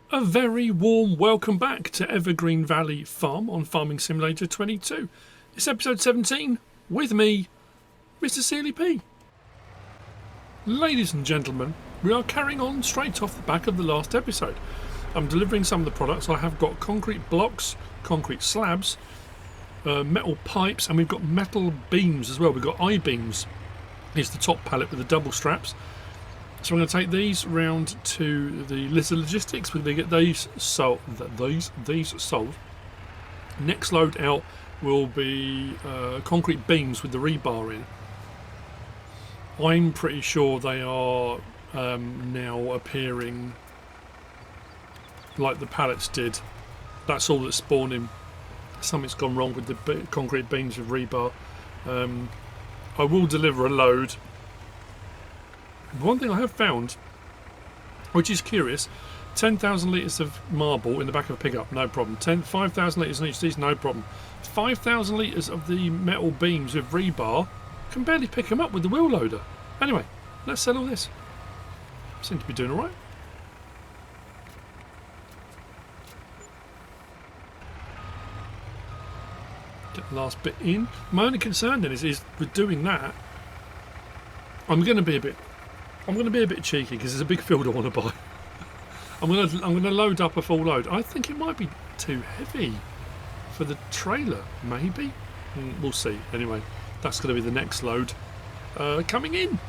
A very warm welcome back to Evergreen Valley Farm on Farming Simulator 22. It's episode 17 with me, MrSealyp. Ladies and gentlemen, we are carrying on straight off the back of the last episode. I'm delivering some of the products. I have got concrete blocks, concrete slabs, metal pipes, and we've got metal beams as well. We've got I-beams. Here's the top pallet with the double straps. So I'm going to take these round to the Lizard Logistics. We're going to get these sold. These sold. Next load out will be concrete beams with the rebar in. I'm pretty sure they are now appearing like the pallets did. That's all that's spawning. Something's gone wrong with the concrete beams with rebar. I will deliver a load. One thing I have found, which is curious, 10,000 litres of marble in the back of a pickup, no problem. 5,000 litres in each of these, no problem. 5,000 litres of the metal beams with rebar, can barely pick them up with the wheel loader. Anyway, let's sell all this. Seem to be doing alright. Get the last bit in. My only concern then is with doing that, I'm going to be a bit cheeky because there's a big field I want to buy. I'm going to load up a full load. I think it might be too heavy for the trailer, maybe. We'll see. Anyway, that's going to be the next load coming in.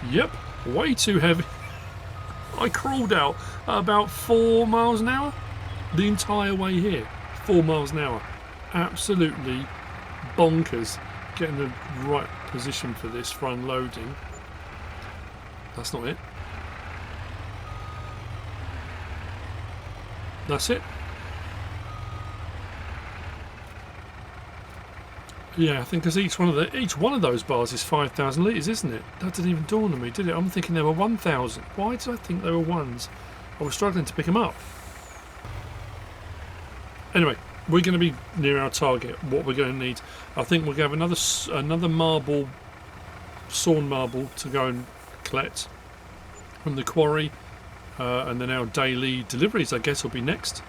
Yep, way too heavy. I crawled out at about 4 miles an hour the entire way here. 4 miles an hour. Absolutely bonkers. Getting the right position for this for unloading. That's not it. That's it. Yeah, I think because each one of those bars is 5,000 litres, isn't it? That didn't even dawn on me, did it? I'm thinking there were 1,000. Why did I think there were ones? I was struggling to pick them up. Anyway, we're going to be near our target. What we're going to need, I think we're going to have another marble, sawn marble to go and collect from the quarry, and then our daily deliveries, I guess, will be next.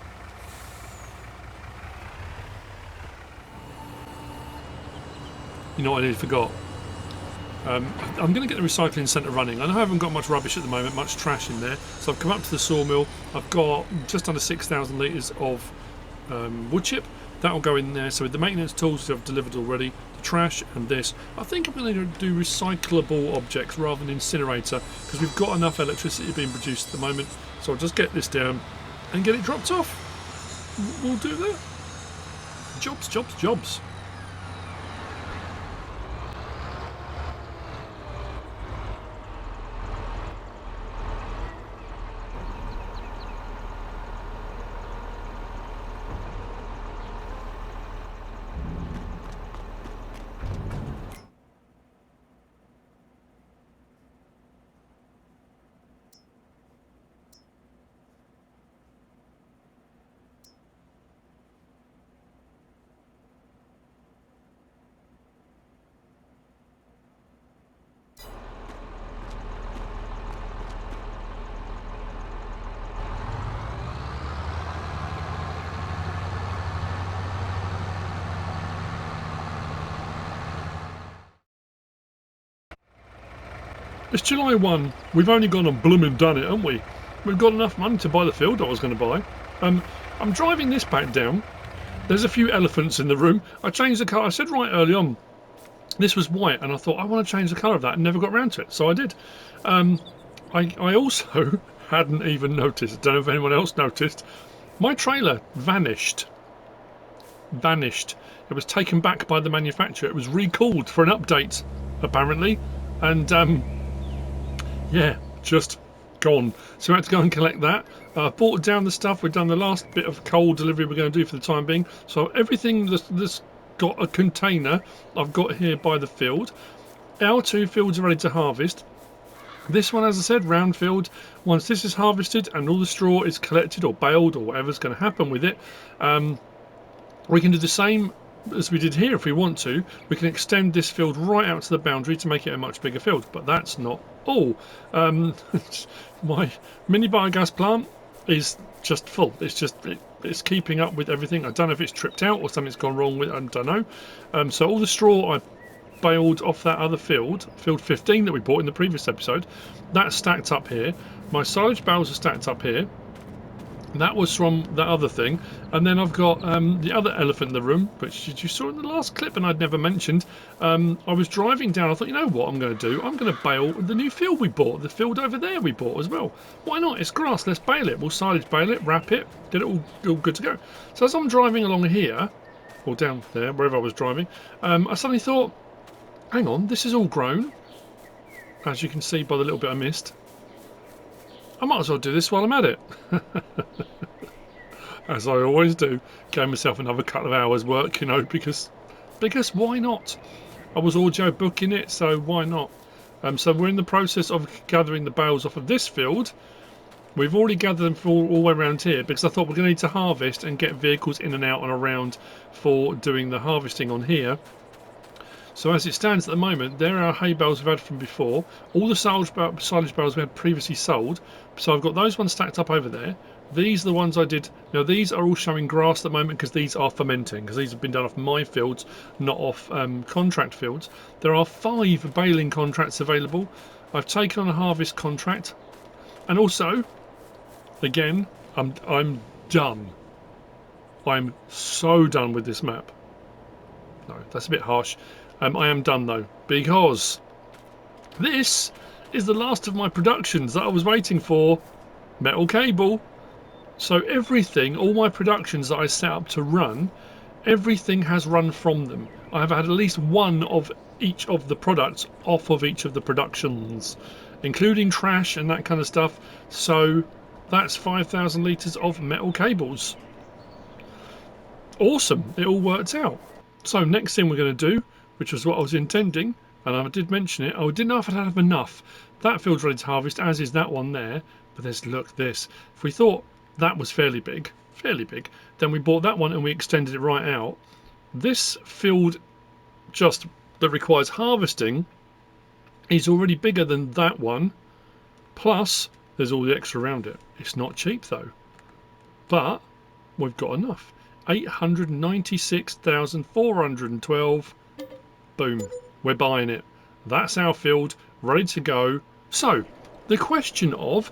You know what I nearly forgot? I'm going to get the recycling centre running. I know I haven't got much rubbish at the moment, much trash in there. So I've come up to the sawmill. I've got just under 6,000 litres of wood chip. That'll go in there. So with the maintenance tools I've delivered already, the trash and this, I think I'm going to do recyclable objects rather than incinerator because we've got enough electricity being produced at the moment. So I'll just get this down and get it dropped off. We'll do that. Jobs, jobs, jobs. It's July 1. We've only gone and blooming done it, haven't we? We've got enough money to buy the field I was going to buy. I'm driving this back down. There's a few elephants in the room. I changed the colour. I said right early on, this was white, and I thought I want to change the colour of that and never got around to it. So I did. I also hadn't even noticed, I don't know if anyone else noticed, my trailer vanished. It was taken back by the manufacturer. It was recalled for an update, apparently. And yeah, just gone. So we had to go and collect that. Brought down the stuff. We've done the last bit of coal delivery we're going to do for the time being. So everything that's got a container I've got here by the field. Our 2 fields are ready to harvest. This one, as I said, round field. Once this is harvested and all the straw is collected or baled or whatever's going to happen with it, we can do the same as we did here, if we want to, we can extend this field right out to the boundary to make it a much bigger field. But that's not all. My mini biogas plant is just full. It's keeping up with everything. I don't know if it's tripped out or something's gone wrong with it. I don't know. So all the straw I baled off that other field 15 that we bought in the previous episode, that's stacked up here. My silage bales are stacked up here. That was from that other thing. And then I've got the other elephant in the room, which you saw in the last clip and I'd never mentioned. I was driving down, I thought, you know what I'm going to do? I'm going to bale the new field we bought, the field over there we bought as well. Why not? It's grass, let's bale it. We'll silage bale it, wrap it, get it all good to go. So as I'm driving along here, or down there, wherever I was driving, I suddenly thought, hang on, this is all grown, as you can see by the little bit I missed. I might as well do this while I'm at it. As I always do, gave myself another couple of hours work, you know, because why not? I was audio booking it, so why not? So we're in the process of gathering the bales off of this field. We've already gathered them all the way around here because I thought we're going to need to harvest and get vehicles in and out and around for doing the harvesting on here. So as it stands at the moment, there are hay bales we've had from before. All the silage bales we had previously sold. So I've got those ones stacked up over there. These are the ones I did. Now these are all showing grass at the moment because these are fermenting. Because these have been done off my fields, not off contract fields. There are 5 baling contracts available. I've taken on a harvest contract. And also, again, I'm done. I'm so done with this map. No, that's a bit harsh. I am done though, because this is the last of my productions that I was waiting for. Metal cable. So everything, all my productions that I set up to run, everything has run from them. I have had at least one of each of the products off of each of the productions, including trash and that kind of stuff. So that's 5,000 litres of metal cables. Awesome, it all worked out. So next thing we're going to do, which was what I was intending, and I did mention it, I didn't know if I'd have enough. That field's ready to harvest, as is that one there. But there's, look, this. If we thought that was fairly big, then we bought that one and we extended it right out. This field just that requires harvesting is already bigger than that one, plus there's all the extra around it. It's not cheap though, but we've got enough. 896,412. Boom, we're buying it. That's our field, ready to go. So the question of,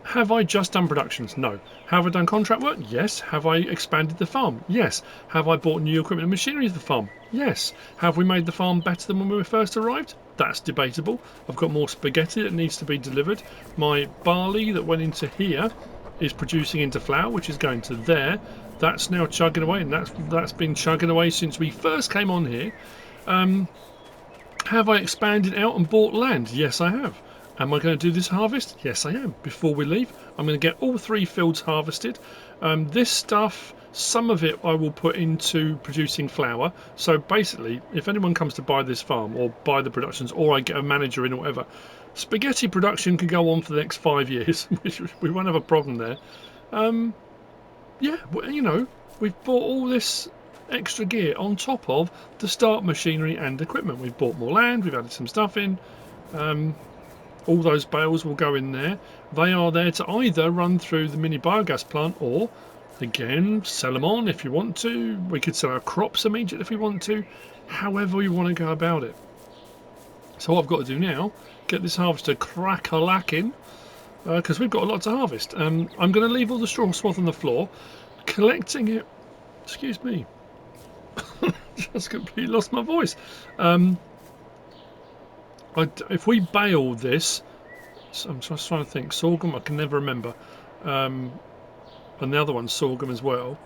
have I just done productions? No. Have I done contract work? Yes. Have I expanded the farm? Yes. Have I bought new equipment and machinery for the farm? Yes. Have we made the farm better than when we first arrived? That's debatable. I've got more spaghetti that needs to be delivered. My barley that went into here is producing into flour, which is going to there. That's now chugging away, and that's been chugging away since we first came on here. Have I expanded out and bought land? Yes, I have. Am I going to do this harvest? Yes, I am. Before we leave, I'm going to get all 3 fields harvested. This stuff, some of it I will put into producing flour. So basically, if anyone comes to buy this farm or buy the productions, or I get a manager in or whatever, spaghetti production can go on for the next 5 years. We won't have a problem there. Yeah, you know, we've bought all this extra gear on top of the start machinery and equipment. We've bought more land, we've added some stuff in. All those bales will go in there. They are there to either run through the mini biogas plant or, again, sell them on if you want to. We could sell our crops immediately if we want to. However we want to go about it. So what I've got to do now, get this harvester crack-a-lacking, because we've got a lot to harvest. I'm going to leave all the straw swath on the floor, collecting it. Excuse me. Just completely lost my voice. If we bale this, so I'm just trying to think, sorghum, I can never remember, and the other one's sorghum as well,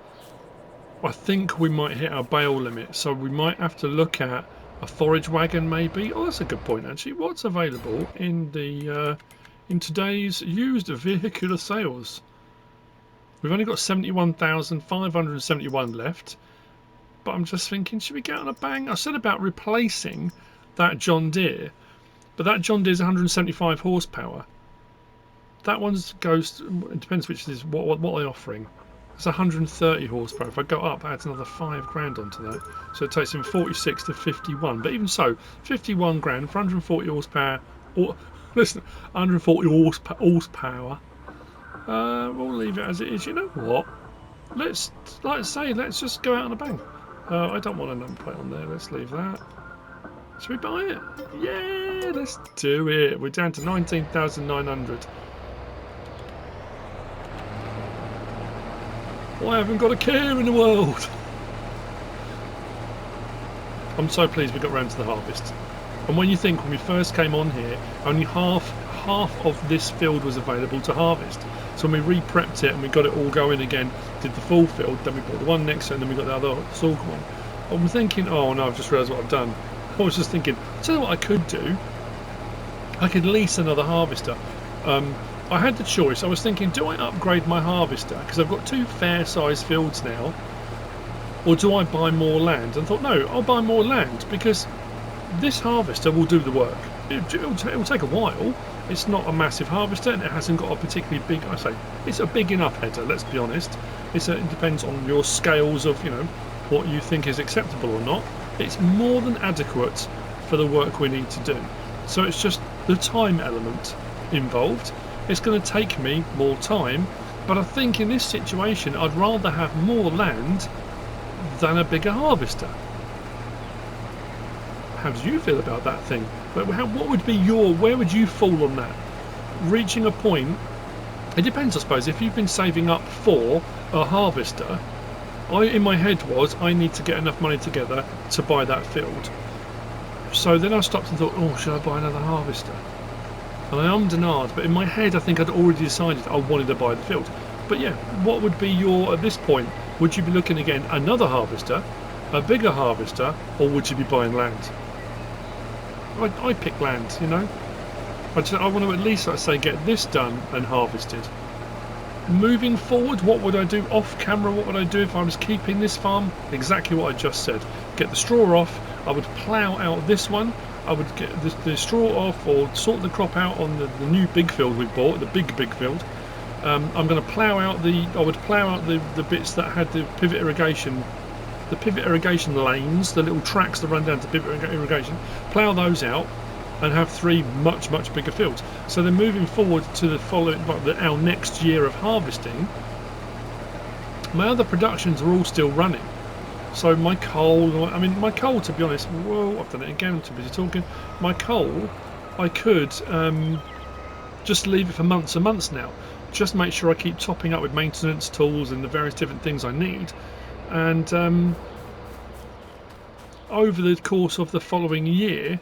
I think we might hit our bale limit, so we might have to look at a forage wagon maybe. Oh, that's a good point actually. What's available in the in today's used vehicular sales? We've only got 71,571 left, but I'm just thinking, should we get on a bang? I said about replacing that John Deere, but that John Deere's 175 horsepower. That one goes, it depends which is what they're offering. It's 130 horsepower. If I go up, adds another 5 grand onto that. So it takes him 46 to 51. But even so, 51 grand for 140 horsepower. Or listen, 140 horsepower. We'll leave it as it is. You know what? Let's, like I say, let's just go out on a bang. I don't want a number plate on there. Let's leave that. Should we buy it? Yeah, let's do it. We're down to 19,900. I haven't got a care in the world. I'm so pleased we got round to the harvest. And when you think when we first came on here, only half of this field was available to harvest. So when we re-prepped it and we got it all going again, did the full field, then we bought the one next to it, and then we got the other sorghum one. I'm thinking, oh no, I've just realised what I've done. I was just thinking, tell you what I could do. I could lease another harvester. I had the choice. I was thinking, do I upgrade my harvester? Because I've got 2 fair-sized fields now. Or do I buy more land? And I thought, no, I'll buy more land because this harvester will do the work. It'll take a while. It's not a massive harvester and it hasn't got a particularly big, it's a big enough header, let's be honest. It depends on your scales of, what you think is acceptable or not. It's more than adequate for the work we need to do. So it's just the time element involved. It's going to take me more time, but I think in this situation I'd rather have more land than a bigger harvester. How do you feel about that thing? What would be where would you fall on that? Reaching a point, it depends I suppose. If you've been saving up for a harvester, in my head I need to get enough money together to buy that field. So then I stopped and thought, oh, should I buy another harvester? And I ummed and ahed, but in my head I think I'd already decided I wanted to buy the field. But yeah, what would be at this point, would you be looking again another harvester, a bigger harvester, or would you be buying land? I pick land, I want to at least, let's say, get this done and harvested. Moving forward, what would I do off camera? What would I do if I was keeping this farm? Exactly what I just said. Get the straw off, I would plough out this one, I would get the straw off or sort the crop out on the new big field we bought, the big field. I'm going to plough out I would plough out the bits that had the pivot irrigation lanes, the little tracks that run down to pivot irrigation, plough those out and have 3 much bigger fields. So then moving forward to our next year of harvesting, my other productions are all still running. So my coal, to be honest, whoa, I've done it again, I'm too busy talking. My coal, I could just leave it for months and months now. Just make sure I keep topping up with maintenance tools and the various different things I need. And over the course of the following year,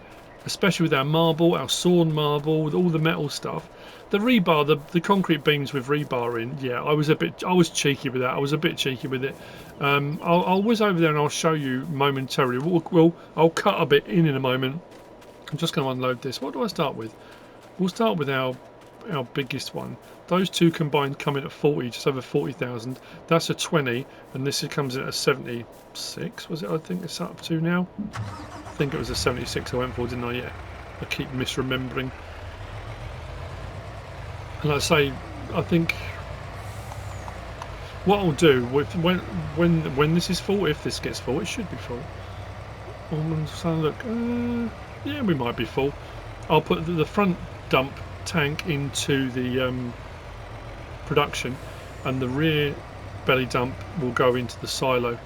especially with our marble, our sawn marble, with all the metal stuff, the rebar, the concrete beams with rebar in, yeah, I was cheeky with that. I was a bit cheeky with it. I'll whiz over there and I'll show you momentarily. I'll cut a bit in a moment. I'm just going to unload this. What do I start with? We'll start with our biggest one. Those two combined come in at 40, just over 40,000. That's a 20, and this comes in at a 76. Was it? I think it's up to now. I think it was a 76 I went for, didn't I? Yeah. I keep misremembering. And like I say, I think what I'll do when this is full, if this gets full, it should be full. I'm just having a look. Yeah, we might be full. I'll put the front dump tank into the production, and the rear belly dump will go into the silo,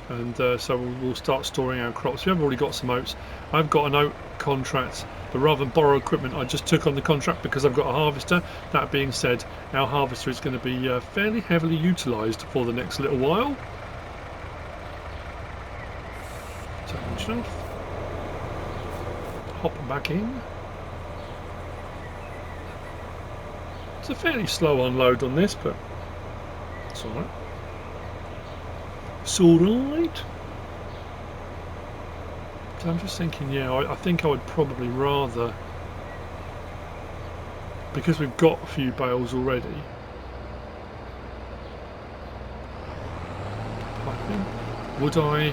and so we'll start storing our crops. We have already got some oats. I've got an oat contract, but rather than borrow equipment, I just took on the contract because I've got a harvester. That being said, our harvester is going to be fairly heavily utilised for the next little while. Turn off. Hop back in. It's a fairly slow unload on this, but it's alright. It's alright. So I'm just thinking, yeah, I think I would probably rather, because we've got a few bales already, would I?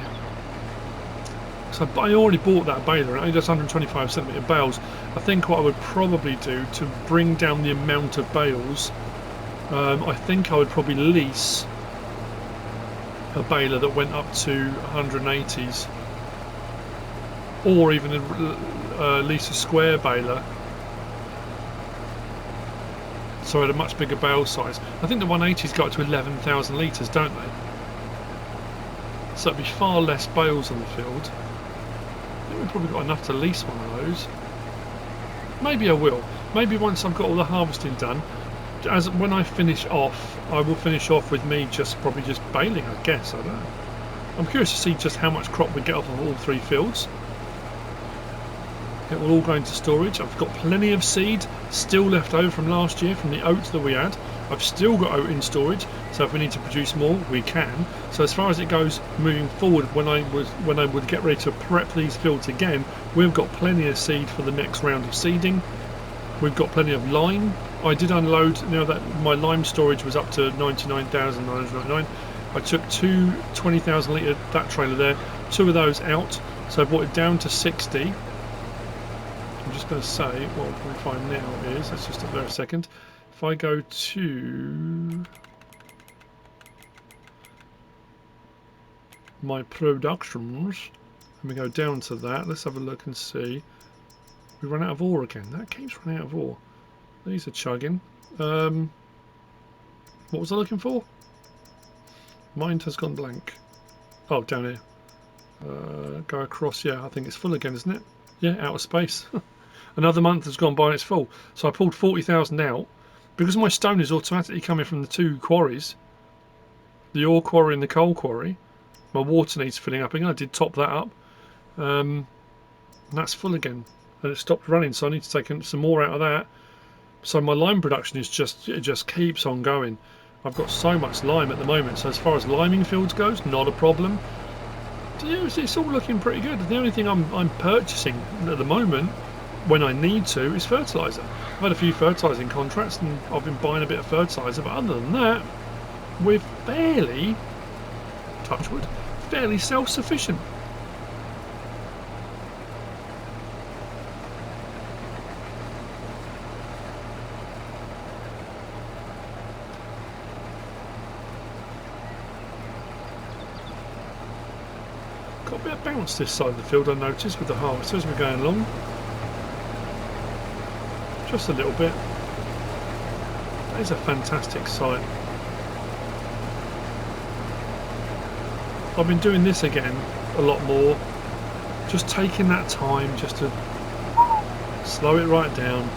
So I already bought that baler, and only just 125cm bales. I think what I would probably do to bring down the amount of bales, I think I would probably lease a baler that went up to 180s, or even at least a square baler, so at a much bigger bale size. I think the 180s got up to 11,000 litres, don't they? So it'd be far less bales on the field. I think we've probably got enough to lease one of those. Maybe I will. Maybe once I've got all the harvesting done, when I finish off, I will finish off with me probably just baling, I guess. I don't know. I'm curious to see just how much crop we get off of all 3 fields. It will all go into storage. I've got plenty of seed still left over from last year, from the oat that we had. I've still got oat in storage, so if we need to produce more, we can. So as far as it goes moving forward, when I would get ready to prep these fields again, we've got plenty of seed for the next round of seeding. We've got plenty of lime. I did unload, now that my lime storage was up to 99,999. I took 2 20,000 litre, that trailer there, 2 of those out, so I brought it down to 60. I'm just going to say, what we'll probably find now is, let's just stop there a second. If I go to my productions, and we go down to that, let's have a look and see. We run out of ore again. That keeps running out of ore. These are chugging. What was I looking for? Mind has gone blank. Oh, down here. Go across. Yeah, I think it's full again, isn't it? Yeah, out of space. Another month has gone by and it's full. So I pulled 40,000 out. Because my stone is automatically coming from the 2 quarries, the ore quarry and the coal quarry, my water needs filling up again. I did top that up. And that's full again. And it stopped running, so I need to take some more out of that. So my lime production is just keeps on going. I've got so much lime at the moment, so as far as liming fields goes, not a problem. So yeah, it's all looking pretty good. The only thing I'm purchasing at the moment, when I need to, is fertiliser. I've had a few fertilising contracts and I've been buying a bit of fertiliser, but other than that, we're fairly, touch wood, fairly self-sufficient. Got a bit of bounce this side of the field, I noticed, with the harvester as we're going along. Just a little bit. That is a fantastic sight. I've been doing this again a lot more. Just taking that time just to slow it right down.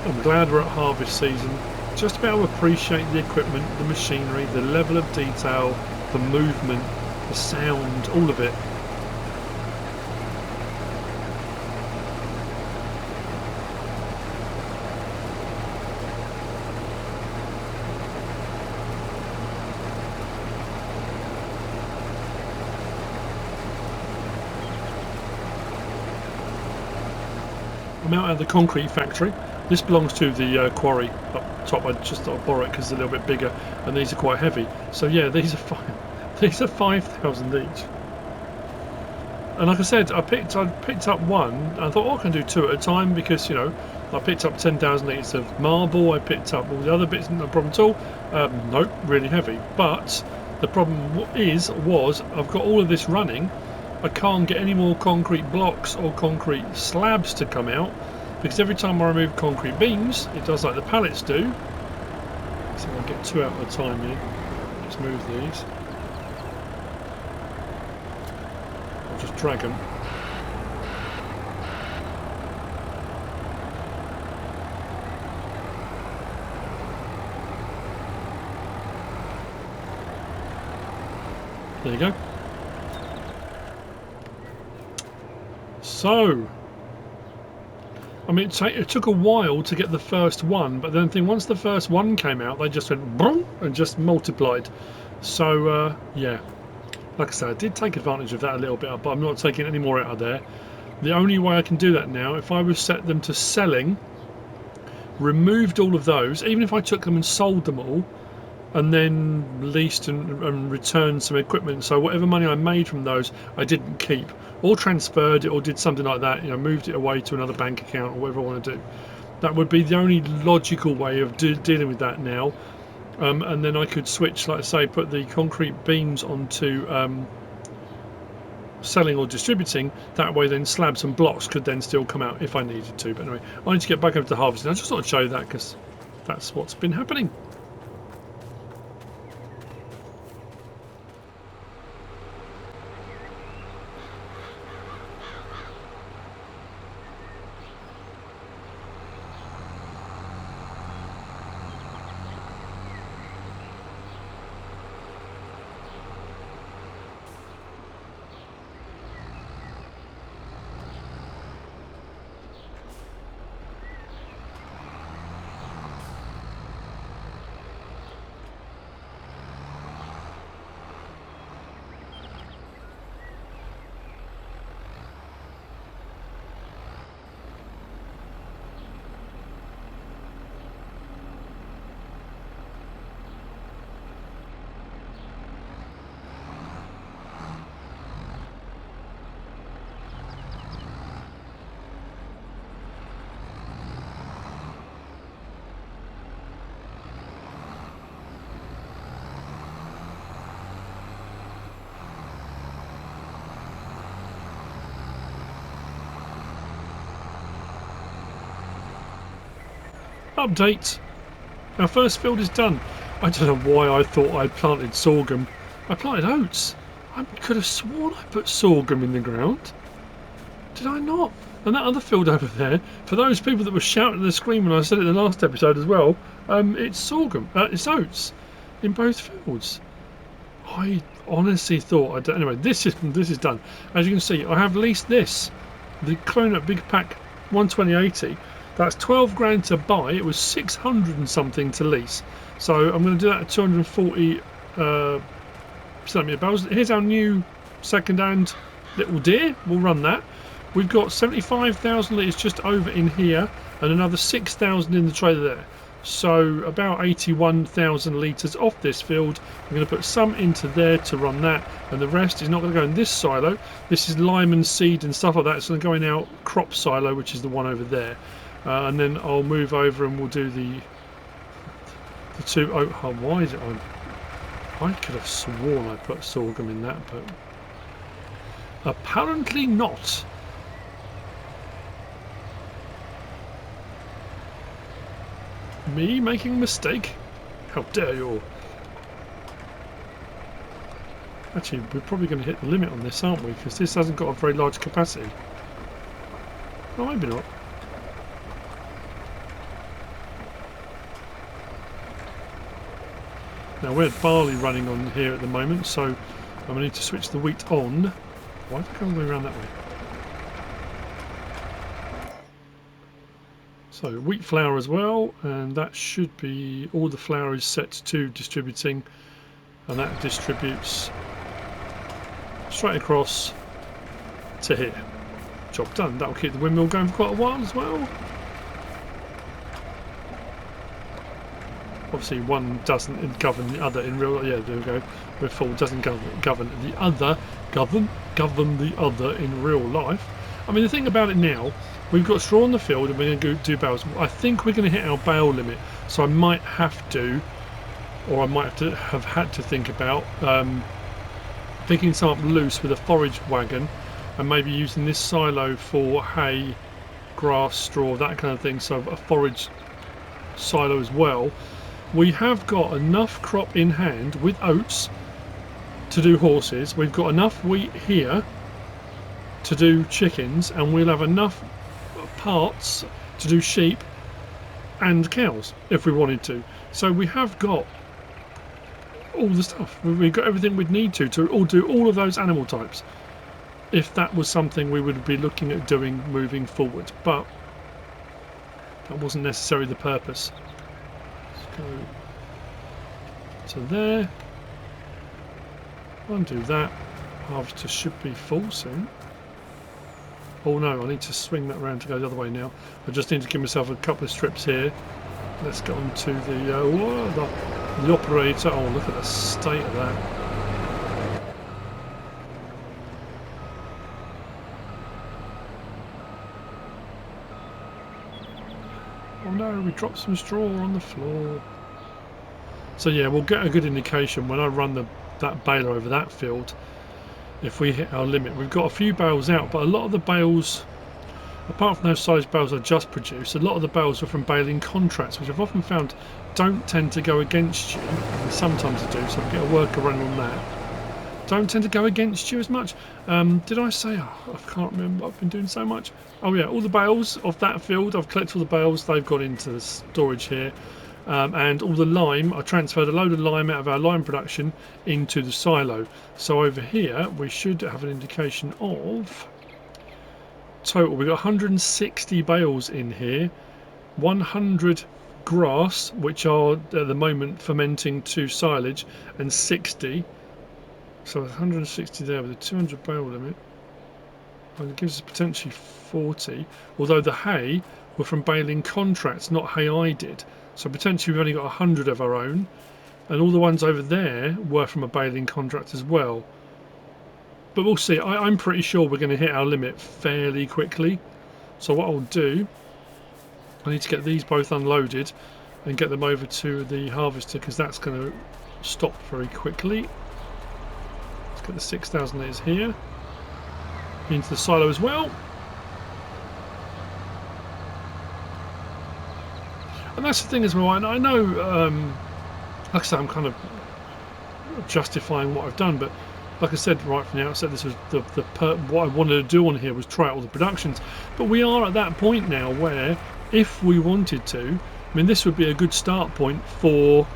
I'm glad we're at harvest season. Just to be able to appreciate the equipment, the machinery, the level of detail, the movement, the sound, all of it. I'm out at the concrete factory. This belongs to the quarry up top. I just thought I'd borrow it because it's a little bit bigger, and these are quite heavy. So yeah, these are 5,000 each. And like I said, I picked up one. I thought, oh, I can do 2 at a time because, you know, I picked up 10,000 litres of marble. I picked up all the other bits, no problem at all. Nope, really heavy. But the problem was I've got all of this running. I can't get any more concrete blocks or concrete slabs to come out because every time I remove concrete beams, it does like the pallets do. So I'll get 2 out at a time here. Let's move these. I'll just drag them. There you go. So, I mean, it took a while to get the first one, but then once the first one came out, they just went boom and just multiplied. So, yeah, like I said, I did take advantage of that a little bit, but I'm not taking any more out of there. The only way I can do that now, if I was set them to selling, removed all of those, even if I took them and sold them all, and then leased and returned some equipment, so whatever money I made from those I didn't keep, or transferred it, or did something like that, you know, moved it away to another bank account or whatever I want to do. That would be the only logical way of dealing with that now. and then I could switch, like I say, put the concrete beams onto selling or distributing. That way then slabs and blocks could then still come out if I needed to. But anyway, I need to get back over to harvesting. I just thought I'd show you that because that's what's been happening. Update. Our first field is done. I don't know why I thought I'd planted sorghum. I planted oats. I could have sworn I put sorghum in the ground. Did I not? And that other field over there, for those people that were shouting at the screen when I said it in the last episode as well, it's sorghum. It's oats in both fields. I honestly thought I'd... Anyway, this is done. As you can see, I have leased this. The Cronut Big Pack 12080. That's 12 grand to buy. It was 600 and something to lease. So I'm going to do that at 240 centimetre bales. Here's our new second-hand little deer. We'll run that. We've got 75,000 litres just over in here and another 6,000 in the trailer there. So about 81,000 litres off this field. I'm going to put some into there to run that, and the rest is not going to go in this silo. This is lime and seed and stuff like that. It's going to go in our crop silo, which is the one over there. And then I'll move over and we'll do the two. Oh, why is it on? I could have sworn I put sorghum in that, but apparently not. Me making a mistake? How dare you! Actually, we're probably going to hit the limit on this, aren't we? Because this hasn't got a very large capacity. Oh, maybe not. Now we had barley running on here at the moment, so I'm going to need to switch the wheat on. Why did I go all the way around that way? So wheat flour as well, and that should be all the flour is set to distributing, and that distributes straight across to here. Job done. That'll keep the windmill going for quite a while as well. Obviously one doesn't govern the other in real life. Yeah, there we go. We're full doesn't govern the other govern the other in real life. I mean, the thing about it now, we've got straw on the field and we're going to do bales. I think we're going to hit our bale limit, so I might have to, or I might have had to think about picking some up loose with a forage wagon and maybe using this silo for hay, grass, straw, that kind of thing. So a forage silo as well. We have got enough crop in hand with oats to do horses. We've got enough wheat here to do chickens, and we'll have enough parts to do sheep and cows if we wanted to. So we have got all the stuff. We've got everything we'd need to do all of those animal types if that was something we would be looking at doing moving forward, but that wasn't necessarily the purpose. Go to there, undo that. Harvester should be full soon. Oh no, I need to swing that around to go the other way now. I just need to give myself a couple of strips here. Let's get on to the operator. Oh, look at the state of that. Oh no, we dropped some straw on the floor. So yeah, we'll get a good indication when I run that baler over that field if we hit our limit. We've got a few bales out, but a lot of the bales, apart from those size bales I just produced, a lot of the bales are from baling contracts, which I've often found don't tend to go against you, and sometimes they do, so I'll get a workaround on that. Don't tend to go against you as much. Did I say? Oh, I can't remember. I've been doing so much. Oh yeah, all the bales of that field, I've collected all the bales. They've gone into the storage here. And all the lime, I transferred a load of lime out of our lime production into the silo. So over here, we should have an indication of total. We've got 160 bales in here, 100 grass, which are at the moment fermenting to silage, and 60. So 160 there with a 200 bale limit. And it gives us potentially 40. Although the hay were from baling contracts, not hay I did. So potentially we've only got 100 of our own. And all the ones over there were from a baling contract as well. But we'll see. I'm pretty sure we're going to hit our limit fairly quickly. So what I'll do, I need to get these both unloaded and get them over to the harvester, because that's going to stop very quickly. Get the 6,000 litres here into the silo as well, and that's the thing as well. I know, like I said, I'm kind of justifying what I've done, but like I said right from the outset, this was what I wanted to do on here was try out all the productions. But we are at that point now where, if we wanted to, I mean, this would be a good start point for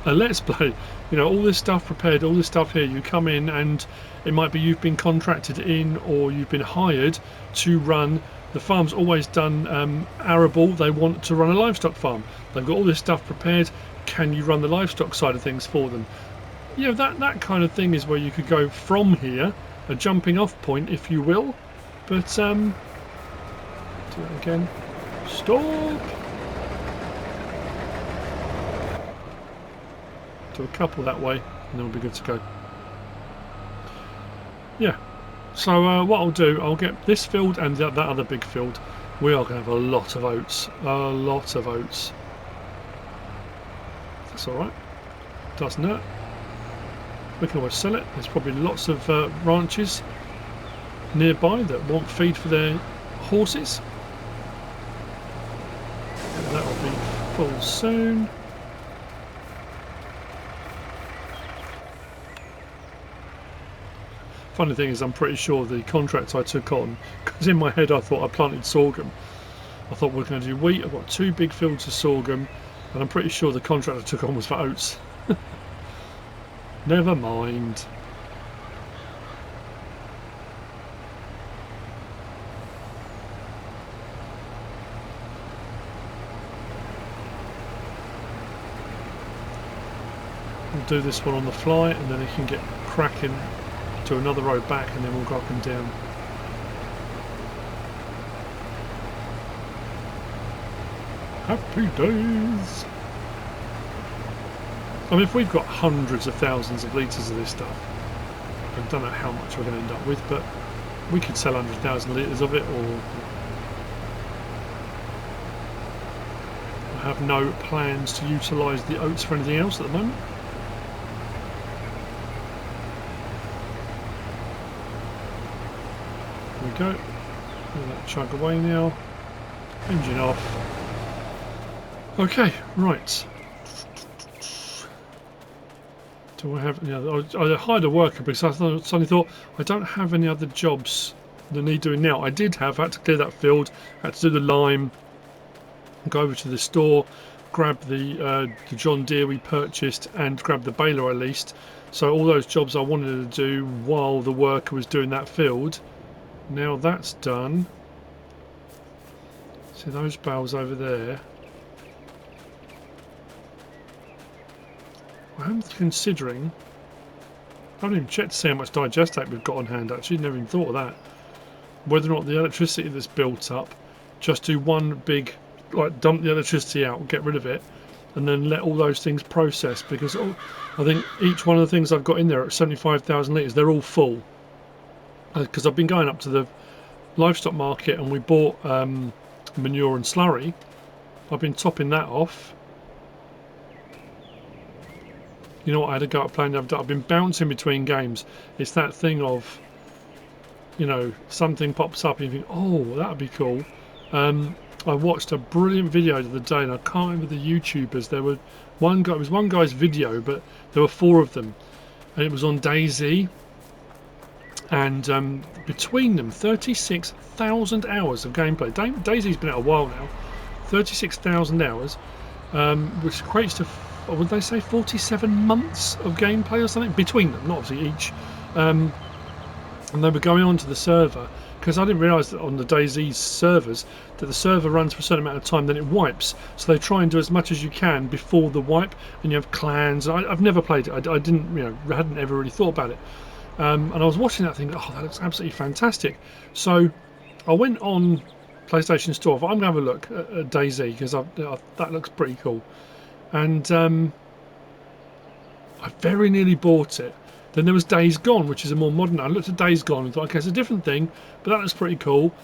a Let's Play. You know, all this stuff prepared, all this stuff here, you come in and it might be you've been contracted in or you've been hired to run. The farm's always done arable, they want to run a livestock farm. They've got all this stuff prepared, can you run the livestock side of things for them? You know, that kind of thing is where you could go from here, a jumping off point if you will. But, do that again. Stop! To a couple that way, and then we'll be good to go. Yeah, so what I'll do, I'll get this field and that other big field. We are going to have a lot of oats, that's alright, doesn't hurt. We can always sell it. There's probably lots of ranches nearby that want feed for their horses. And that will be full soon. Funny thing is, I'm pretty sure the contracts I took on, because in my head I thought I planted sorghum. I thought we're going to do wheat. I've got 2 big fields of sorghum, and I'm pretty sure the contract I took on was for oats. Never mind. We'll do this one on the fly, and then it can get cracking to another road back, and then we'll go up and down. Happy days! I mean, if we've got hundreds of thousands of litres of this stuff, I don't know how much we're going to end up with, but we could sell 100,000 litres of it, or I have no plans to utilise the oats for anything else at the moment. There we go. Let that chug away now. Engine off. Okay, right. Do I have any other? I hired a worker because I suddenly thought I don't have any other jobs that need doing now. I did have. I had to clear that field, had to do the lime, go over to the store, grab the John Deere we purchased, and grab the baler I leased. So all those jobs I wanted to do while the worker was doing that field, now that's done. See those bales over there. I'm considering, I haven't even checked to see how much digestate we've got on hand actually, never even thought of that. Whether or not the electricity that's built up, just do one big, like dump the electricity out, get rid of it, and then let all those things process, because I think each one of the things I've got in there at 75,000 litres, they're all full. Because I've been going up to the livestock market and we bought manure and slurry. I've been topping that off. You know what, I had a go at playing the other day. I've been bouncing between games. It's that thing of, you know, something pops up and you think, oh, that'd be cool. I watched a brilliant video the other day, and I can't remember the YouTubers. There were one guy. It was one guy's video, but there were 4 of them, and it was on DayZ. And between them, 36,000 hours of gameplay. DayZ's been out a while now. 36,000 hours, which equates to, what would they say, 47 months of gameplay or something between them, not obviously each. And they were going on to the server, because I didn't realise that on the DayZ servers that the server runs for a certain amount of time, then it wipes. So they try and do as much as you can before the wipe, and you have clans. I've never played it. I didn't, you know, hadn't ever really thought about it. And I was watching that thing. Oh, that looks absolutely fantastic. So I went on PlayStation Store. I thought, I'm going to have a look at DayZ, because that looks pretty cool. And I very nearly bought it. Then there was Days Gone, which is a more modern. I looked at Days Gone and thought, okay, it's a different thing, but that looks pretty cool.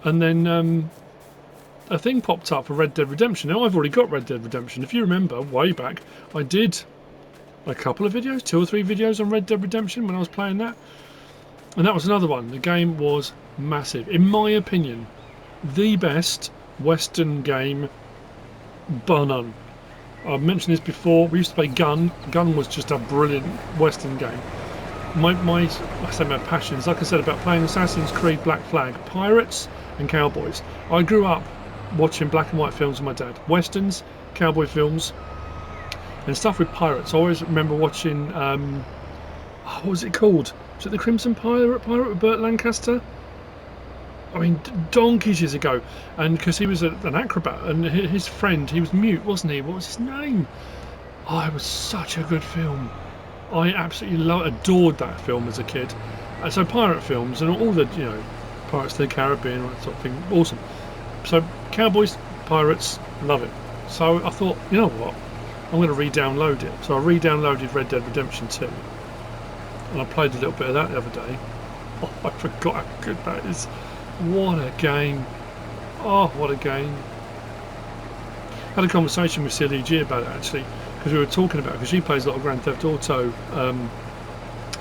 And then a thing popped up for Red Dead Redemption. Now, I've already got Red Dead Redemption. If you remember, way back, I did a couple of videos, 2 or 3 videos on Red Dead Redemption when I was playing that. And that was another one. The game was massive. In my opinion, the best Western game, bar none. I've mentioned this before. We used to play Gun. Gun was just a brilliant Western game. I say my passions, like I said, about playing Assassin's Creed, Black Flag, pirates and cowboys. I grew up watching black and white films with my dad. Westerns, cowboy films, and stuff with pirates. I always remember watching, what was it called? Was it The Crimson Pirate with Burt Lancaster? I mean, donkeys years ago. And because he was an acrobat, and his friend, he was mute, wasn't he? What was his name? Oh, it was such a good film. I absolutely adored that film as a kid. And so pirate films and all the, you know, Pirates of the Caribbean, that sort of thing, awesome. So cowboys, pirates, love it. So I thought, you know what, I'm going to re-download it. So I re-downloaded Red Dead Redemption 2, and I played a little bit of that the other day. Oh, I forgot how good that is. What a game. Oh, what a game. I had a conversation with SealyG about it, actually, because we were talking about it, because she plays a lot of Grand Theft Auto, and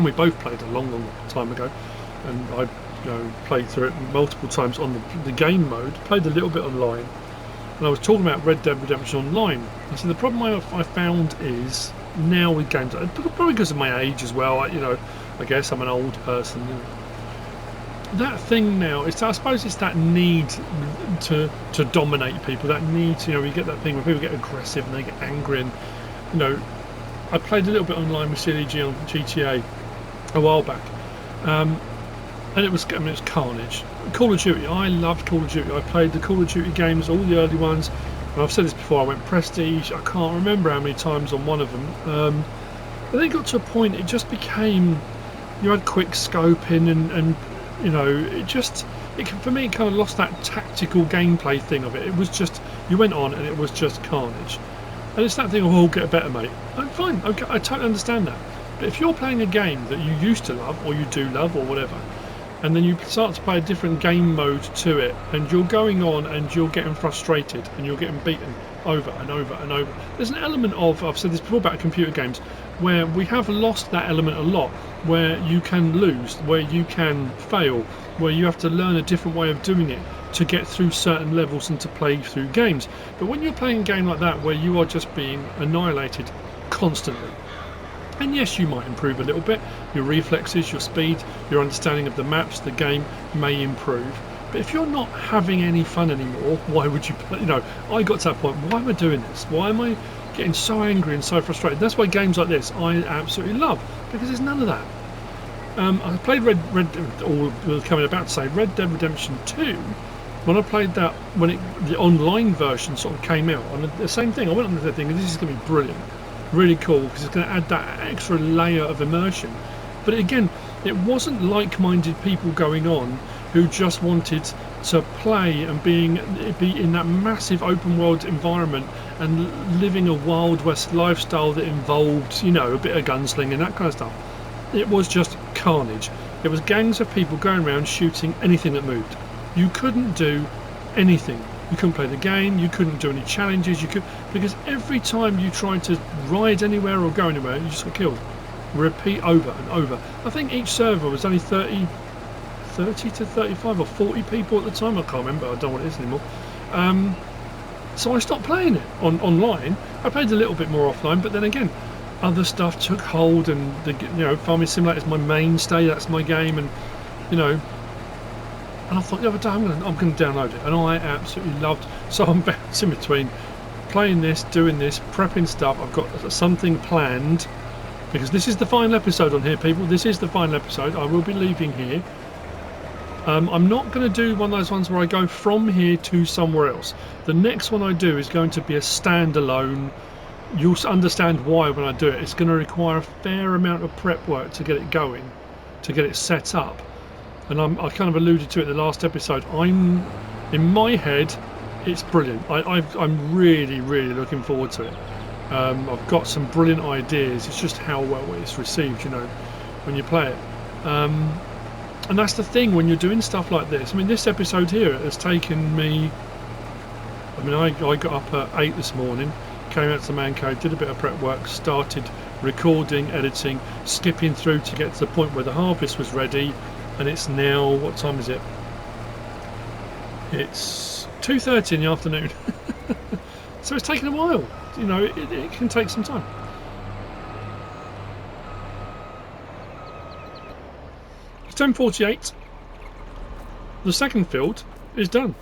we both played a long time ago, and I, you know, played through it multiple times on the game mode, played a little bit online, and I was talking about Red Dead Redemption Online. And so the problem I found is, now with games, probably because of my age as well, I guess I'm an old person, you know, that thing now, I suppose it's that need to dominate people, that need to, you know, you get that thing where people get aggressive and they get angry, and, you know, I played a little bit online with SealyG on GTA a while back, and it was carnage. Call of Duty, I loved Call of Duty. I played the Call of Duty games, all the early ones, and I've said this before, I went Prestige, I can't remember how many times on one of them, but then it got to a point, it just became, you had quick scoping and you know, for me, it kind of lost that tactical gameplay thing of it. It was just, you went on and it was just carnage. And it's that thing of, oh, get better, mate. I'm fine, okay, I totally understand that. But if you're playing a game that you used to love, or you do love, or whatever, and then you start to play a different game mode to it, and you're going on and you're getting frustrated, and you're getting beaten over and over and over. There's an element of, I've said this before about computer games, where we have lost that element a lot, where you can lose, where you can fail, where you have to learn a different way of doing it to get through certain levels and to play through games. But when you're playing a game like that, where you are just being annihilated constantly, and yes, you might improve a little bit, your reflexes, your speed, your understanding of the maps, the game may improve. But if you're not having any fun anymore, why would you play? You know, I got to that point, why am I doing this? Why am I getting so angry and so frustrated? That's why games like this I absolutely love, because there's none of that. I played Red Dead Redemption 2. When I played that, when the online version sort of came out, and the same thing, I went on to the thing, this is going to be brilliant, really cool, because it's going to add that extra layer of immersion. But again, it wasn't like-minded people going on who just wanted to play and be in that massive open world environment and living a Wild West lifestyle that involved, you know, a bit of gunslinging and that kind of stuff. It was just carnage. It was gangs of people going around shooting anything that moved. You couldn't do anything. You couldn't play the game, you couldn't do any challenges, because every time you try to ride anywhere or go anywhere, you just get killed. Repeat over and over. I think each server was only 30 to 35 or 40 people at the time. I can't remember. I don't know what it is anymore. So I stopped playing it online. I played a little bit more offline, but then again, other stuff took hold, and Farming Simulator is my mainstay. That's my game, and and I thought the other day I'm going to download it, and I absolutely loved. So I'm bouncing between playing this, doing this, prepping stuff. I've got something planned because this is the final episode on here, people. This is the final episode. I will be leaving here. I'm not going to do one of those ones where I go from here to somewhere else. The next one I do is going to be a standalone. You'll understand why when I do it. It's going to require a fair amount of prep work to get it going, to get it set up. And I kind of alluded to it in the last episode. In my head, it's brilliant. I'm really, really looking forward to it. I've got some brilliant ideas. It's just how well it's received, when you play it. And that's the thing when you're doing stuff like this. I mean, this episode here has taken me. I mean, I got up at 8 this morning, came out to the man cave, did a bit of prep work, started recording, editing, skipping through to get to the point where the harvest was ready, and it's now, what time is it? It's 2:30 in the afternoon. So it's taken a while. It can take some time. It's 10:48. The second field is done.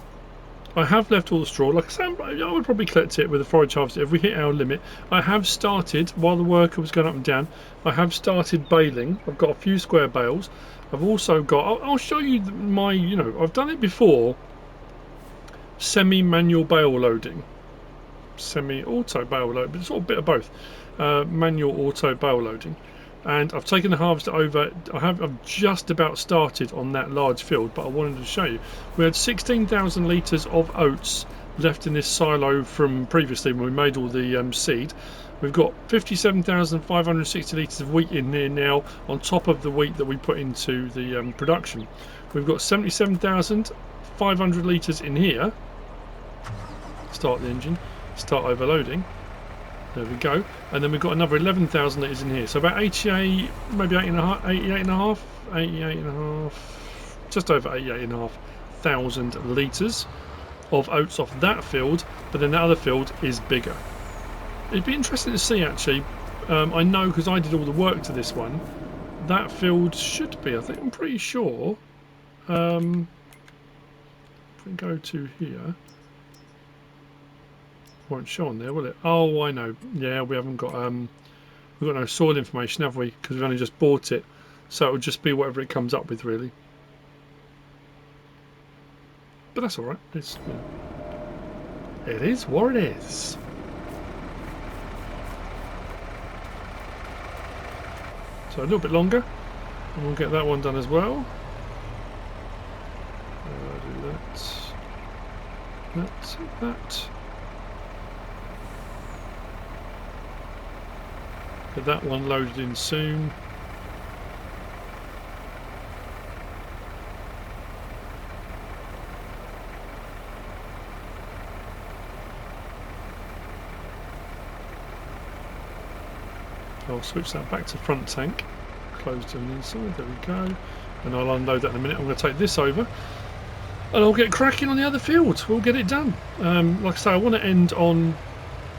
I have left all the straw. Like I said, I would probably collect it with a forage harvester if we hit our limit. I have started, while the worker was going up and down, I have started baling. I've got a few square bales. I've also got, I'll show you my, I've done it before, semi-manual bale loading. Semi-auto bale loading, but it's sort of a bit of both. Manual auto bale loading. And I've taken the harvester over. I've just about started on that large field, but I wanted to show you. We had 16,000 litres of oats left in this silo from previously when we made all the seed. We've got 57,560 litres of wheat in there now, on top of the wheat that we put into the production. We've got 77,500 litres in here. Start the engine, start overloading. There we go. And then we've got another 11,000 litres in here. So about 88, maybe 88.5, just over 88,500 litres of oats off that field. But then the other field is bigger. It'd be interesting to see, actually. I know because I did all the work to this one. That field should be, I'm pretty sure. If we go to here. Won't show on there, will it? Oh, I know. Yeah, we haven't got we've got no soil information, have we? Because we've only just bought it, so it would just be whatever it comes up with, really. But that's all right. It is what it is. So a little bit longer, and we'll get that one done as well. Do that. Get that one loaded in soon. I'll switch that back to front tank. Closed on the inside, there we go. And I'll unload that in a minute. I'm going to take this over and I'll get cracking on the other field. We'll get it done. Like I say, I want to end on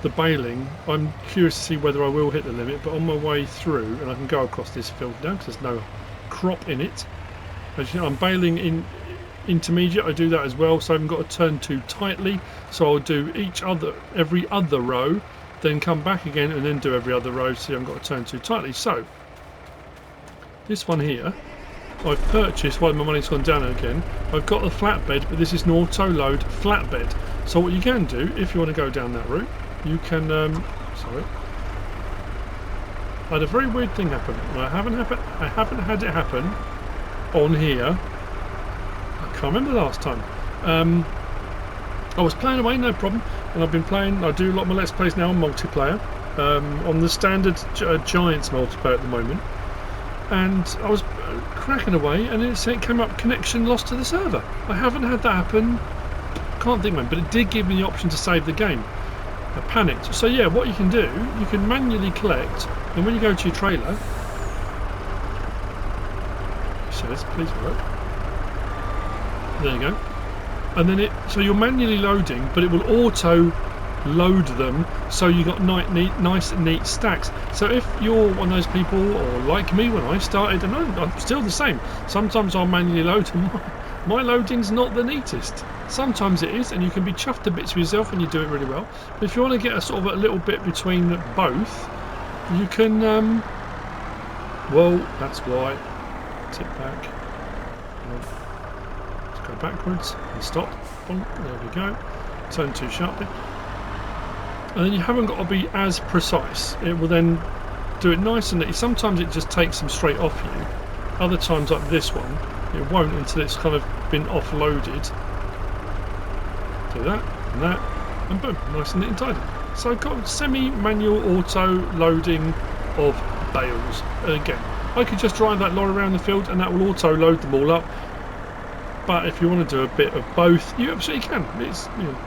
the baling. I'm curious to see whether I will hit the limit, but on my way through, and I can go across this field now because there's no crop in it. As you know, I'm baling in intermediate. I do that as well, so I haven't got to turn too tightly. So I'll do every other row, then come back again and then do every other row, so I haven't got to turn too tightly. So this one here I've purchased while my money's gone down again. I've got the flatbed, but this is an auto load flatbed. So what you can do if you want to go down that route, you can sorry, I had a very weird thing happen. I haven't had it happen on here. I can't remember the last time. I was playing away, no problem, and I've been playing. I do a lot of my Let's Plays now on multiplayer, on the standard Giants multiplayer at the moment, and I was cracking away, and it came up connection lost to the server. I haven't had that happen. Can't think when, but it did give me the option to save the game. panicked. So yeah, what you can do, you can manually collect, and when you go to your trailer, it says please work. There you go. And then so you're manually loading, but it will auto load them, so you got nice and neat stacks. So if you're one of those people, or like me when I started, and I'm still the same, sometimes I'll manually load and my loading's not the neatest. Sometimes it is, and you can be chuffed to bits with yourself when you do it really well. But if you want to get a sort of a little bit between both, you can well, that's why tip back, let's go backwards and stop. Bonk, there we go. Turn too sharply. And then you haven't got to be as precise. It will then do it nice and neat. Sometimes it just takes them straight off you. Other times, like this one, it won't until it's kind of been offloaded. Do that, and boom, nice and neat and tidy. So I've got semi-manual auto loading of bales. Again, I could just drive that lorry around the field and that will auto load them all up. But if you want to do a bit of both, you absolutely can. It's, you know,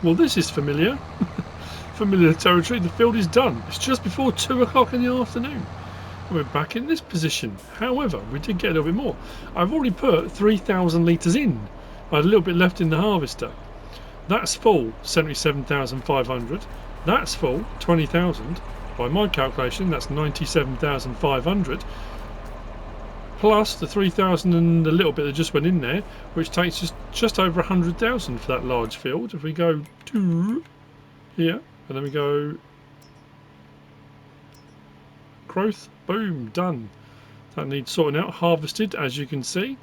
well, this is familiar. Familiar territory. The field is done. It's just before 2 o'clock in the afternoon. We're back in this position. However, we did get a little bit more. I've already put 3,000 litres in. I had a little bit left in the harvester. That's full, 77,500. That's full, 20,000. By my calculation, that's 97,500. Plus the 3,000 and a little bit that just went in there, which takes us just over 100,000 for that large field. If we go to here, and then we go growth, boom, done. That needs sorting out, harvested, as you can see.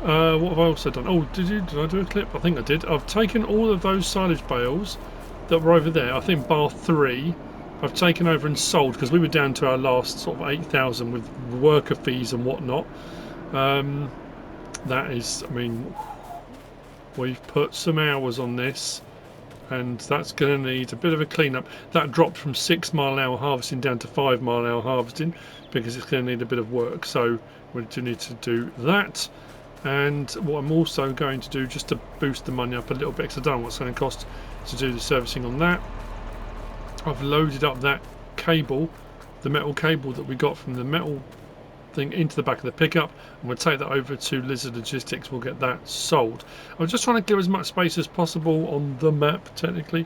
What have I also done? Oh, did I do a clip? I think I did. I've taken all of those silage bales that were over there, I think bar 3. I've taken over and sold, because we were down to our last sort of 8,000 with worker fees and whatnot. That is, I mean, we've put some hours on this, and that's going to need a bit of a clean-up. That dropped from 6 mile an hour harvesting down to 5 mile an hour harvesting, because it's going to need a bit of work. So we do need to do that. And what I'm also going to do, just to boost the money up a little bit, because I don't know what's going to cost to do the servicing on that, I've loaded up that cable, the metal cable that we got from the metal thing, into the back of the pickup, and we'll take that over to Lizard Logistics. We'll get that sold. I'm just trying to clear as much space as possible on the map, technically,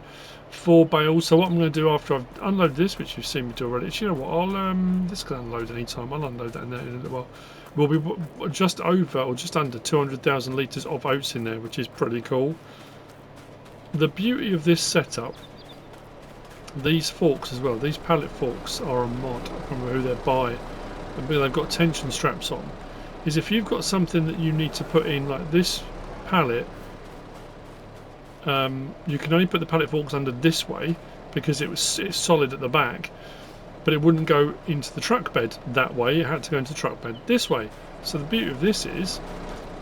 for bales. So what I'm going to do after I've unloaded this, which you've seen me do already, you know what, this can unload any time. I'll unload that in there in a little while. We'll be just over, or just under 200,000 litres of oats in there, which is pretty cool. The beauty of this setup, these forks as well, these pallet forks are a mod. I can't remember who they're by, but they've got tension straps on. Is if you've got something that you need to put in, like this pallet, you can only put the pallet forks under this way because it's solid at the back, but it wouldn't go into the truck bed that way. It had to go into the truck bed this way. So the beauty of this is,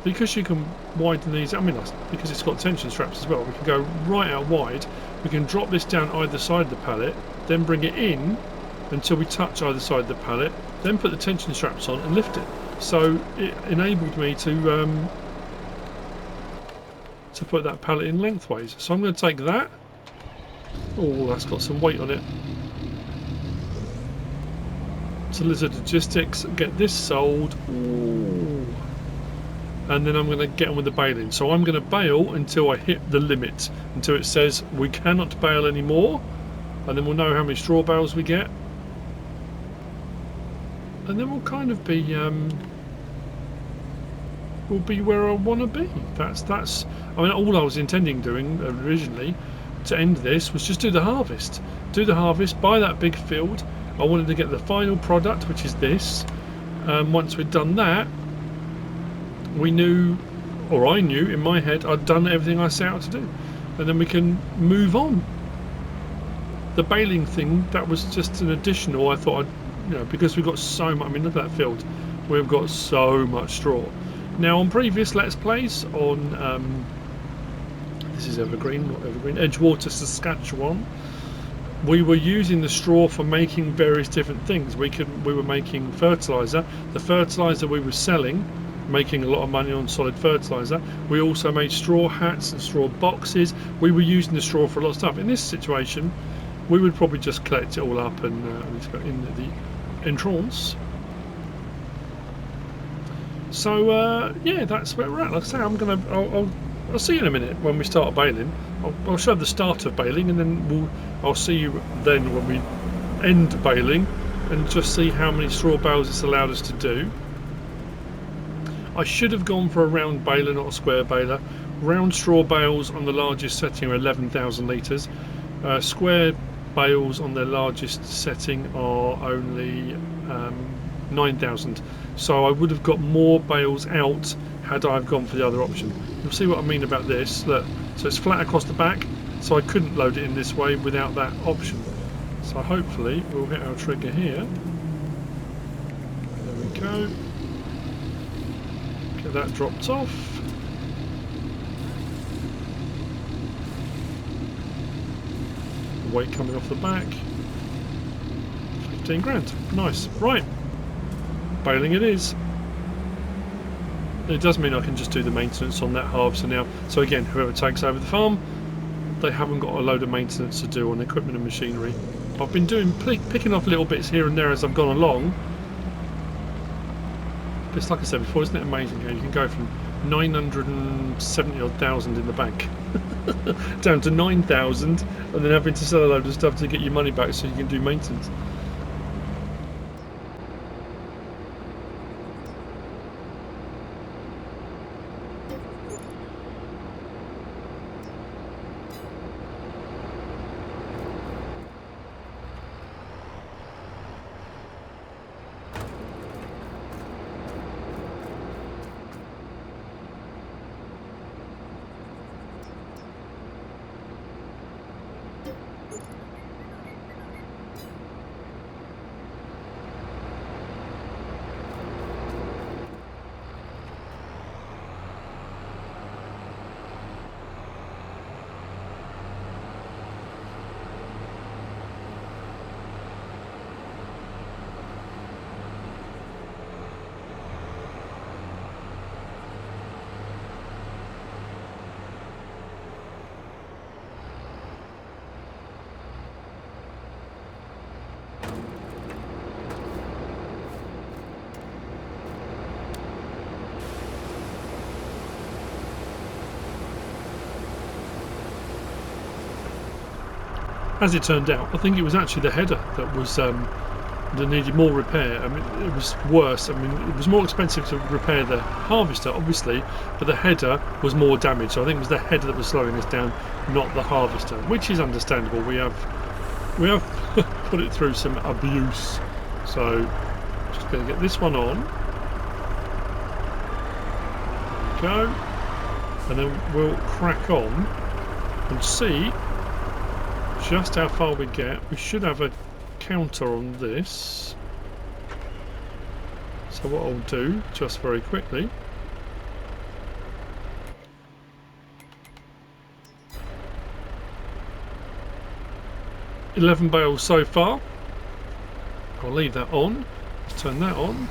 because you can widen these, I mean, because it's got tension straps as well, we can go right out wide. We can drop this down either side of the pallet, then bring it in until we touch either side of the pallet, then put the tension straps on and lift it. So it enabled me to put that pallet in lengthways. So I'm going to take that. Oh, that's got some weight on it. To Lizard Logistics, get this sold. Ooh. And then I'm going to get on with the baling. So I'm going to bale until I hit the limit, until it says we cannot bale anymore, and then we'll know how many straw bales we get, and then we'll kind of be we'll be where I want to be. That's I mean, all I was intending doing originally to end this was just do the harvest, buy that big field. I wanted to get the final product, which is this, Once we'd done that, we knew, or I knew in my head, I'd done everything I set out to do, and then we can move on. The baling thing, that was just an additional. I thought, because we've got so much. I mean, look at that field. We've got so much straw. Now, on previous Let's Plays on this is Evergreen, not Evergreen, Edgewater, Saskatchewan, we were using the straw for making various different things. We were making fertilizer. The fertilizer we were selling, making a lot of money on solid fertilizer. We also made straw hats and straw boxes. We were using the straw for a lot of stuff. In this situation, we would probably just collect it all up and let's go in the entrance. So yeah, that's where we're at. Like I say, I'll see you in a minute when we start baling. I'll show the start of baling, and then I'll see you then when we end baling, and just see how many straw bales it's allowed us to do. I should have gone for a round baler, not a square baler. Round straw bales on the largest setting are 11,000 litres. Square bales on their largest setting are only 9,000. So I would have got more bales out had I have gone for the other option. You'll see what I mean about this. Look, so it's flat across the back, so I couldn't load it in this way without that option. So hopefully we'll hit our trigger here. There we go. Get that dropped off. The weight coming off the back. 15 grand. Nice. Right. Baling it is. It does mean I can just do the maintenance on that harvester now. So again, whoever takes over the farm, they haven't got a load of maintenance to do on equipment and machinery. I've been picking off little bits here and there as I've gone along. But it's like I said before, isn't it amazing how you can go from 970,000 in the bank down to 9,000, and then having to sell a load of stuff to get your money back so you can do maintenance. As it turned out, I think it was actually the header that was that needed more repair. I mean, it was worse. I mean, it was more expensive to repair the harvester, obviously, but the header was more damaged. So I think it was the header that was slowing us down, not the harvester, which is understandable. We have put it through some abuse. So just going to get this one on. There we go, and then we'll crack on and see just how far we get. We should have a counter on this. So what I'll do, just very quickly, $11 bales so far. I'll leave that on. Let's turn that on.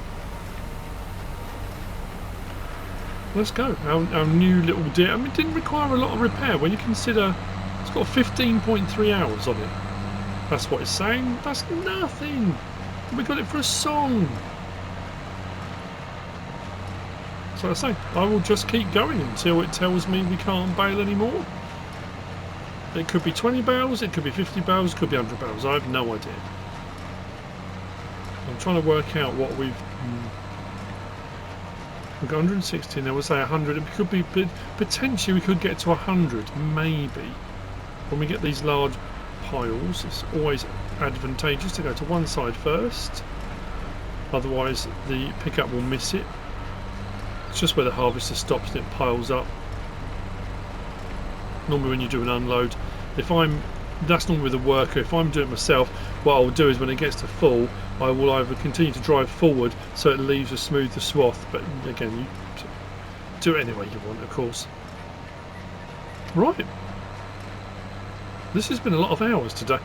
Let's go. Our new little deer. I mean, it didn't require a lot of repair when you consider it's got 15.3 hours on it. That's what it's saying. That's nothing. We got it for a song. So I say, I will just keep going until it tells me we can't bale anymore. It could be 20 bales, it could be 50 bales, it could be 100 bales. I have no idea. I'm trying to work out what we've got 160 now. We'll say 100. It could be, potentially we could get to 100, maybe. When we get these large piles, it's always advantageous to go to one side first. otherwise the pickup will miss it. It's just where the harvester stops and it piles up. Normally when you do an unload, that's normally with a worker. If I'm doing it myself, what I'll do is when it gets to full, I will either continue to drive forward so it leaves a smoother swath, but again, you do it any way you want, of course. Right, this has been a lot of hours today.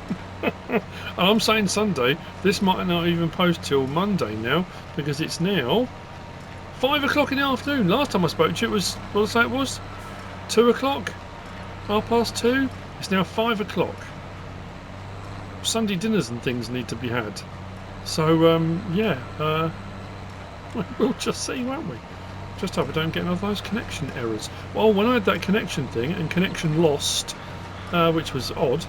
And I'm saying Sunday, this might not even post till Monday now, because it's now 5 o'clock in the afternoon. Last time I spoke to you it was, what did I say it was? 2 o'clock? 2:30? It's now 5 o'clock. Sunday dinners and things need to be had. So, yeah, we'll just see, won't we? Just hope I don't get another of those connection errors. Well, when I had that connection thing and connection lost, which was odd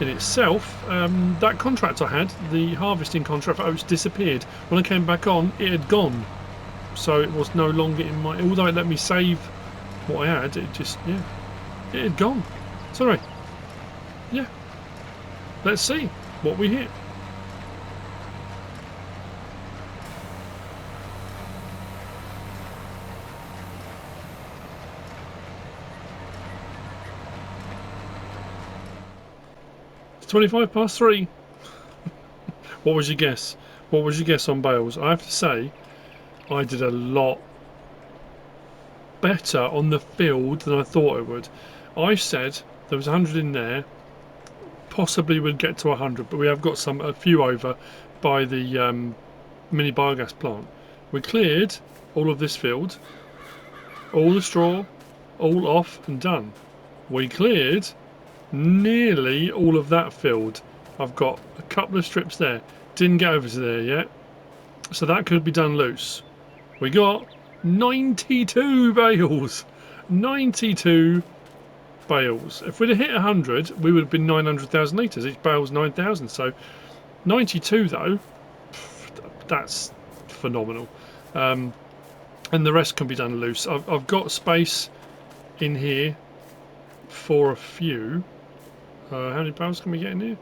in itself, that contract I had, the harvesting contract for oats, disappeared. When I came back on, it had gone. So it was no longer in my... Although it let me save what I had, it just, yeah, it had gone. Sorry. Yeah. Let's see what we hit. It's 3:25. What was your guess? What was your guess on bales? I have to say, I did a lot better on the field than I thought I would. I said there was 100 in there, possibly would get to 100, but we have got a few over by the mini biogas plant. We cleared all of this field, all the straw, all off and done. We cleared nearly all of that field. I've got a couple of strips there, didn't get over to there yet, so that could be done loose. We got 92 bales. 92 bales. If we'd have hit 100, we would have been 900,000 litres. Each bale's 9,000. So 92 though, that's phenomenal. And the rest can be done loose. I've got space in here for a few. How many bales can we get in here?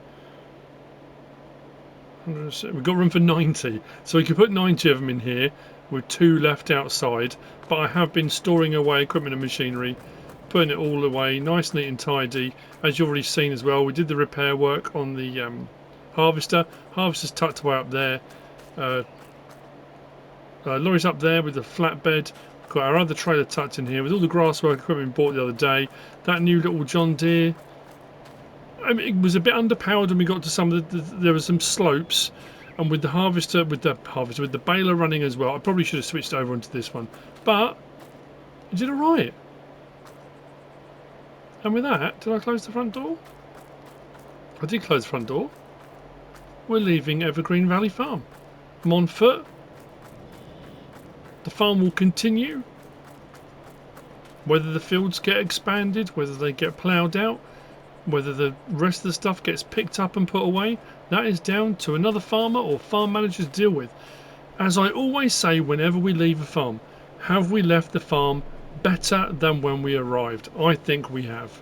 We've got room for 90, so we can put 90 of them in here with 2 left outside. But I have been storing away equipment and machinery, putting it all away nice, neat and tidy. As you've already seen as well, we did the repair work on the harvester. Harvester's tucked away up there. Lorry's up there with the flatbed. Got our other trailer tucked in here with all the grasswork equipment we bought the other day. That new little John Deere, I mean, it was a bit underpowered when we got to some of there were some slopes, and with the harvester, with the baler running as well, I probably should have switched over onto this one, but it did alright. And with that, did I close the front door? I did close the front door. We're leaving Evergreen Valley Farm. I'm on foot. The farm will continue. Whether the fields get expanded, whether they get ploughed out, whether the rest of the stuff gets picked up and put away, that is down to another farmer or farm manager to deal with. As I always say whenever we leave a farm, have we left the farm better than when we arrived? I think we have.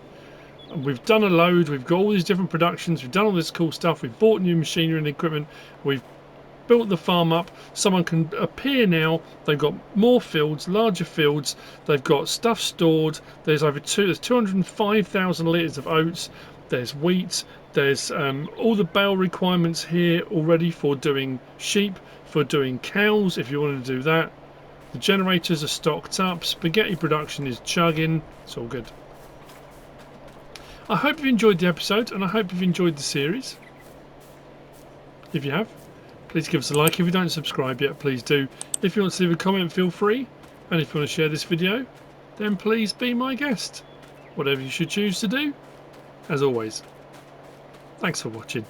We've done a load, we've got all these different productions, we've done all this cool stuff, we've bought new machinery and equipment, we've built the farm up. Someone can appear now, they've got more fields, larger fields, they've got stuff stored. There's there's 205,000 litres of oats, there's wheat, there's all the bale requirements here already for doing sheep, for doing cows if you want to do that. The generators are stocked up, spaghetti production is chugging, it's all good. I hope you've enjoyed the episode and I hope you've enjoyed the series. If you have, please give us a like. If you don't subscribe yet, please do. If you want to leave a comment, feel free. And if you want to share this video, then please be my guest. Whatever you should choose to do. As always, thanks for watching.